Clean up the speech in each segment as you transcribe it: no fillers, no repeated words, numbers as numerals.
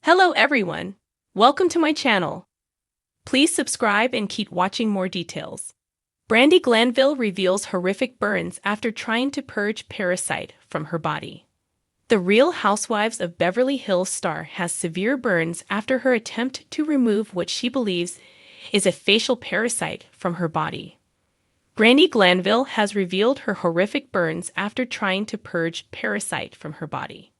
Hello everyone! Welcome to my channel. Please subscribe and keep watching more details. Brandi Glanville reveals horrific burns after trying to purge Parasite from her body. The Real Housewives of Beverly Hills star has severe burns after her attempt to remove what she believes is a facial parasite from her body. Brandi Glanville has revealed her horrific burns after trying to purge Parasite from her body.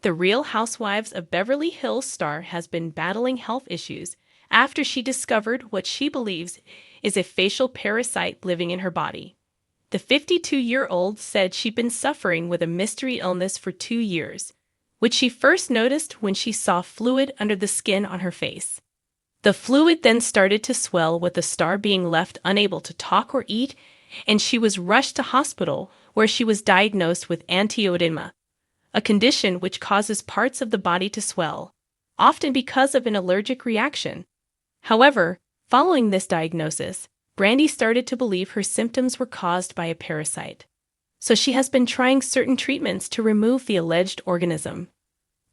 The Real Housewives of Beverly Hills star has been battling health issues after she discovered what she believes is a facial parasite living in her body. The 52-year-old said she'd been suffering with a mystery illness for 2 years, which she first noticed when she saw fluid under the skin on her face. The fluid then started to swell, with the star being left unable to talk or eat, and she was rushed to hospital where she was diagnosed with angioedema, a condition which causes parts of the body to swell, often because of an allergic reaction. However, following this diagnosis, Brandi started to believe her symptoms were caused by a parasite. So she has been trying certain treatments to remove the alleged organism.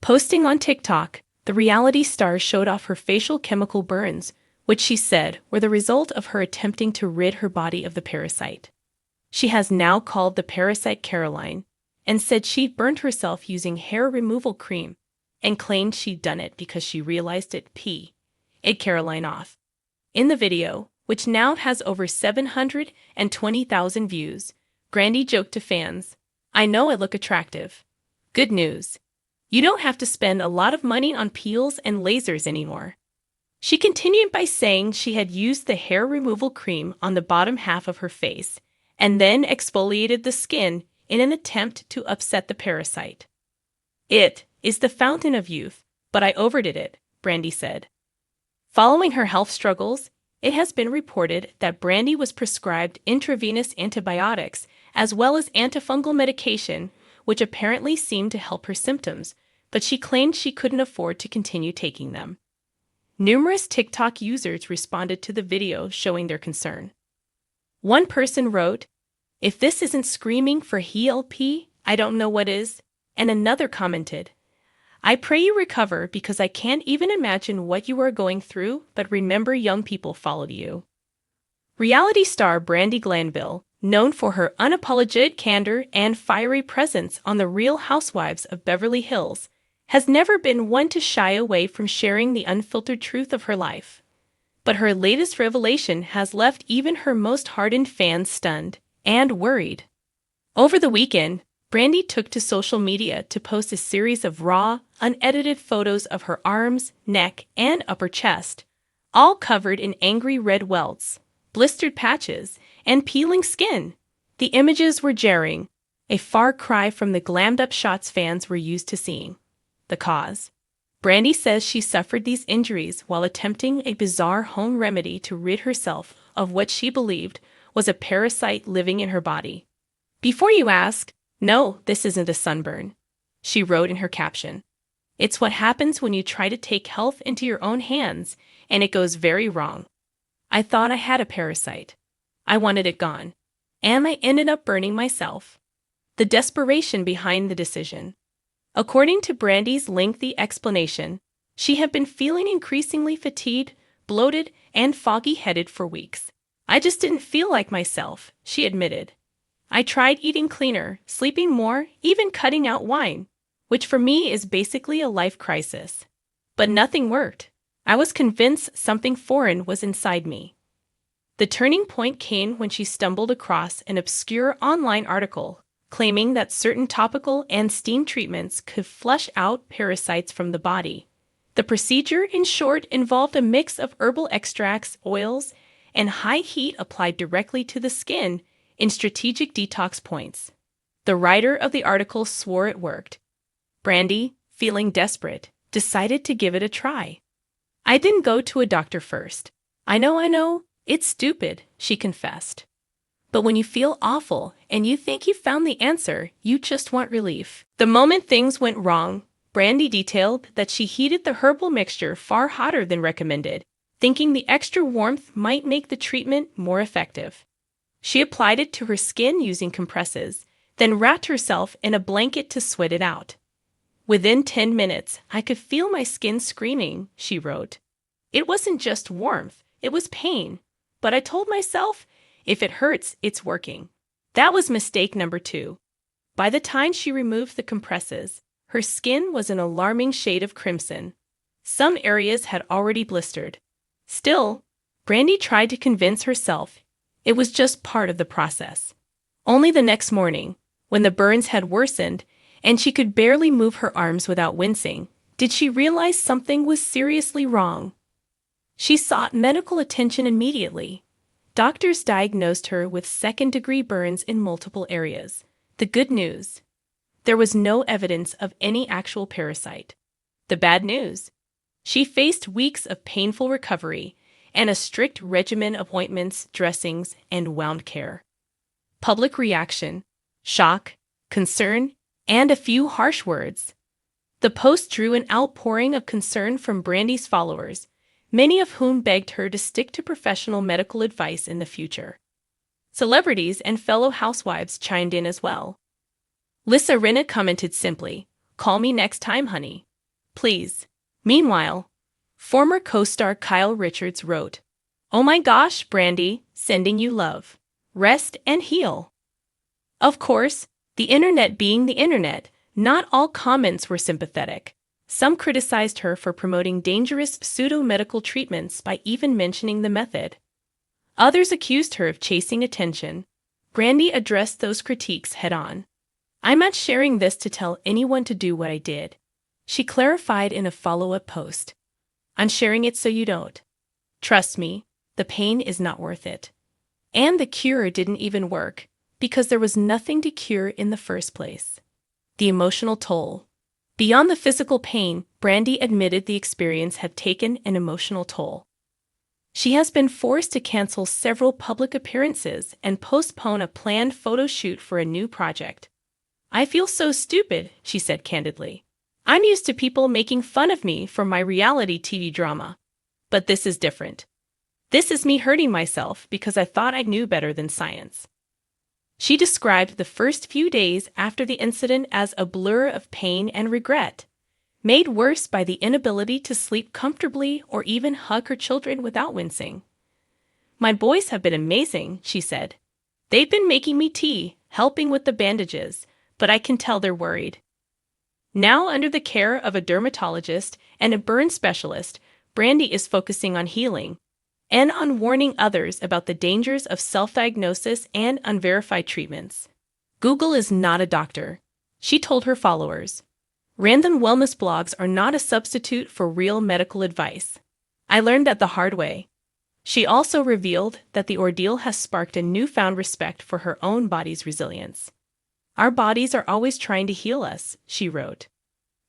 Posting on TikTok, the reality star showed off her facial chemical burns, which she said were the result of her attempting to rid her body of the parasite. She has now called the parasite Caroline, and said she'd burned herself using hair removal cream, and claimed she'd done it because she realized it Caroline off. In the video, which now has over 720,000 views, Brandi joked to fans, "I know I look attractive. Good news. You don't have to spend a lot of money on peels and lasers anymore." She continued by saying she had used the hair removal cream on the bottom half of her face, and then exfoliated the skin in an attempt to upset the parasite. "It is the fountain of youth, but I overdid it," Brandi said. Following her health struggles, it has been reported that Brandi was prescribed intravenous antibiotics as well as antifungal medication, which apparently seemed to help her symptoms, but she claimed she couldn't afford to continue taking them. Numerous TikTok users responded to the video showing their concern. One person wrote, "If this isn't screaming for help, I don't know what is," and another commented, "I pray you recover because I can't even imagine what you are going through, but remember young people followed you." Reality star Brandi Glanville, known for her unapologetic candor and fiery presence on The Real Housewives of Beverly Hills, has never been one to shy away from sharing the unfiltered truth of her life. But her latest revelation has left even her most hardened fans stunned and worried. Over the weekend, Brandi took to social media to post a series of raw, unedited photos of her arms, neck, and upper chest, all covered in angry red welts, blistered patches, and peeling skin. The images were jarring, a far cry from the glammed-up shots fans were used to seeing. The cause? Brandi says she suffered these injuries while attempting a bizarre home remedy to rid herself of what she believed was a parasite living in her body. "Before you ask, no, this isn't a sunburn," she wrote in her caption. "It's what happens when you try to take health into your own hands, and it goes very wrong. I thought I had a parasite. I wanted it gone. And I ended up burning myself." The desperation behind the decision. According to Brandi's lengthy explanation, she had been feeling increasingly fatigued, bloated, and foggy-headed for weeks. "I just didn't feel like myself," she admitted. "I tried eating cleaner, sleeping more, even cutting out wine, which for me is basically a life crisis. But nothing worked. I was convinced something foreign was inside me." The turning point came when she stumbled across an obscure online article claiming that certain topical and steam treatments could flush out parasites from the body. The procedure, in short, involved a mix of herbal extracts, oils, and high heat applied directly to the skin in strategic detox points. The writer of the article swore it worked. Brandi, feeling desperate, decided to give it a try. "I didn't go to a doctor first. I know, it's stupid," she confessed. "But when you feel awful and you think you found the answer, you just want relief." The moment things went wrong, Brandi detailed that she heated the herbal mixture far hotter than recommended, thinking the extra warmth might make the treatment more effective. She applied it to her skin using compresses, then wrapped herself in a blanket to sweat it out. Within 10 minutes, I could feel my skin screaming, she wrote. It wasn't just warmth, it was pain. But I told myself, if it hurts, it's working. That was mistake number 2. By the time she removed the compresses, her skin was an alarming shade of crimson. Some areas had already blistered. Still, Brandi tried to convince herself it was just part of the process. Only the next morning, when the burns had worsened and she could barely move her arms without wincing, did she realize something was seriously wrong. She sought medical attention immediately. Doctors diagnosed her with second-degree burns in multiple areas. The good news: there was no evidence of any actual parasite. The bad news: she faced weeks of painful recovery and a strict regimen of ointments, dressings, and wound care. Public reaction: shock, concern, and a few harsh words. The post drew an outpouring of concern from Brandi's followers, many of whom begged her to stick to professional medical advice in the future. Celebrities and fellow housewives chimed in as well. Lisa Rinna commented simply, "Call me next time, honey. Please." Meanwhile, former co-star Kyle Richards wrote, "Oh my gosh, Brandi, sending you love. Rest and heal." Of course, the internet being the internet, not all comments were sympathetic. Some criticized her for promoting dangerous pseudo-medical treatments by even mentioning the method. Others accused her of chasing attention. Brandi addressed those critiques head-on. "I'm not sharing this to tell anyone to do what I did," she clarified in a follow-up post. "I'm sharing it so you don't. Trust me, the pain is not worth it." And the cure didn't even work, because there was nothing to cure in the first place. The emotional toll. Beyond the physical pain, Brandi admitted the experience had taken an emotional toll. She has been forced to cancel several public appearances and postpone a planned photo shoot for a new project. "I feel so stupid," she said candidly. "I'm used to people making fun of me for my reality TV drama. But this is different. This is me hurting myself because I thought I knew better than science." She described the first few days after the incident as a blur of pain and regret, made worse by the inability to sleep comfortably or even hug her children without wincing. "My boys have been amazing," she said. "They've been making me tea, helping with the bandages, but I can tell they're worried." Now, under the care of a dermatologist and a burn specialist, Brandi is focusing on healing and on warning others about the dangers of self-diagnosis and unverified treatments. "Google is not a doctor," she told her followers. "Random wellness blogs are not a substitute for real medical advice. I learned that the hard way." She also revealed that the ordeal has sparked a newfound respect for her own body's resilience. "Our bodies are always trying to heal us," she wrote.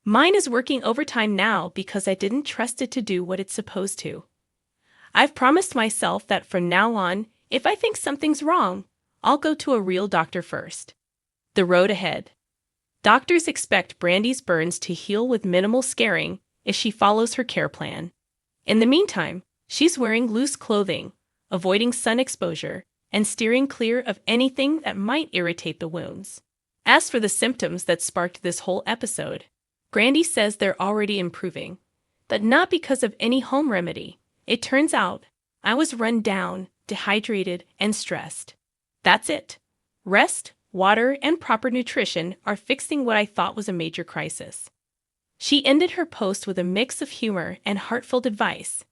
"Mine is working overtime now because I didn't trust it to do what it's supposed to. I've promised myself that from now on, if I think something's wrong, I'll go to a real doctor first." The road ahead. Doctors expect Brandi's burns to heal with minimal scarring if she follows her care plan. In the meantime, she's wearing loose clothing, avoiding sun exposure, and steering clear of anything that might irritate the wounds. As for the symptoms that sparked this whole episode, Brandi says they're already improving, but not because of any home remedy. "It turns out, I was run down, dehydrated, and stressed. That's it. Rest, water, and proper nutrition are fixing what I thought was a major crisis." She ended her post with a mix of humor and heartfelt advice.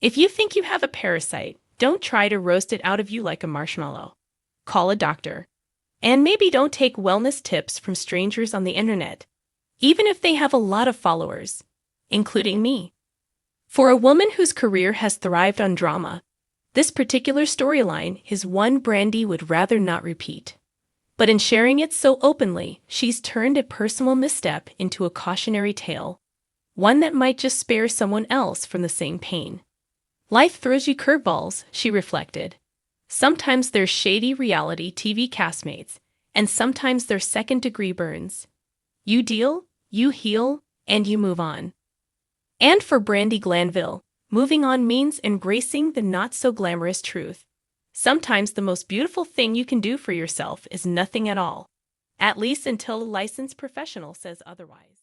"If you think you have a parasite, don't try to roast it out of you like a marshmallow. Call a doctor. And maybe don't take wellness tips from strangers on the internet, even if they have a lot of followers, including me." For a woman whose career has thrived on drama, this particular storyline is one Brandi would rather not repeat. But in sharing it so openly, she's turned a personal misstep into a cautionary tale, one that might just spare someone else from the same pain. "Life throws you curveballs," she reflected. "Sometimes they're shady reality TV castmates, and sometimes they're second-degree burns. You deal, you heal, and you move on." And for Brandi Glanville, moving on means embracing the not-so-glamorous truth. Sometimes the most beautiful thing you can do for yourself is nothing at all, at least until a licensed professional says otherwise.